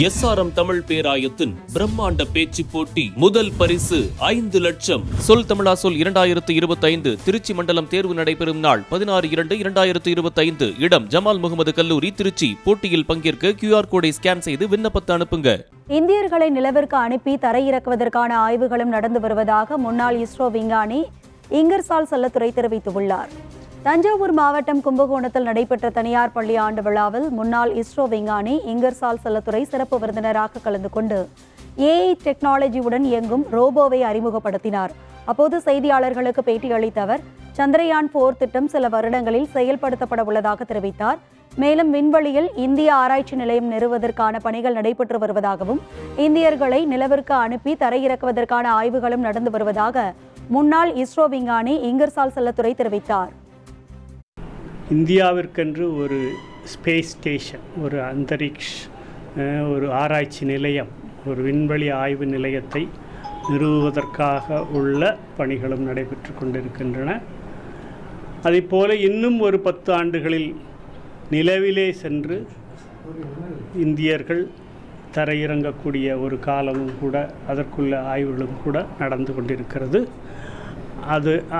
SRM Tamil பேராயத்தின் பிரம்மாண்ட பேச்சு போட்டி முதல் பரிசு 5 லட்சம். சொல் தமிழா சொல் 2025 திருச்சி மண்டலம் தேர்வு நடைபெறும் நாள் 16/2/2025. இடம் ஜமால் முகமது கல்லூரி, திருச்சி. போட்டியில் பங்கேற்க QR கோடை ஸ்கேன் செய்து விண்ணப்பத்தை அனுப்புங்க. இந்தியர்களை நிலவிற்கு அனுப்பி தரையிறக்குவதற்கான ஆய்வுகளும் நடந்து வருவதாக முன்னாள் இஸ்ரோ விஞ்ஞானி இங்கர்சால் செல்லத்துறை தெரிவித்துள்ளார். தஞ்சாவூர் மாவட்டம் கும்பகோணத்தில் நடைபெற்ற தனியார் பள்ளி ஆண்டு விழாவில் முன்னாள் இஸ்ரோ விஞ்ஞானி இங்கர்சால் செல்லத்துறை சிறப்பு விருந்தினராக கலந்து கொண்டு AI டெக்னாலஜியுடன் இயங்கும் ரோபோவை அறிமுகப்படுத்தினார். அப்போது செய்தியாளர்களுக்கு பேட்டியளித்த அவர், சந்திரயான் 4 திட்டம் சில வருடங்களில் செயல்படுத்தப்பட உள்ளதாக தெரிவித்தார். மேலும் விண்வெளியில் இந்திய ஆராய்ச்சி நிலையம் நிறுவுவதற்கான பணிகள் நடைபெற்று வருவதாகவும், இந்தியர்களை நிலவிற்கு அனுப்பி தரையிறக்குவதற்கான ஆய்வுகளும் நடந்து வருவதாக முன்னாள் இஸ்ரோ விஞ்ஞானி இங்கர்சால் செல்லத்துறை தெரிவித்தார். இந்தியாவிற்கென்று ஒரு ஸ்பேஸ் ஸ்டேஷன், ஒரு ஒரு ஆராய்ச்சி நிலையம், ஒரு விண்வெளி ஆய்வு நிலையத்தை நிறுவுவதற்காக உள்ள பணிகளும் நடைபெற்று கொண்டிருக்கின்றன. அதேபோல இன்னும் ஒரு 10 ஆண்டுகளில் நிலவிலே சென்று இந்தியர்கள் தரையிறங்கக்கூடிய ஒரு காலமும் கூட, அதற்குள்ள ஆய்வுகளும் கூட நடந்து கொண்டிருக்கிறது.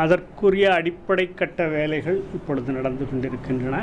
அதற்குரிய அடிப்படை கட்ட வேலைகள் இப்பொழுது நடந்து கொண்டிருக்கின்றன.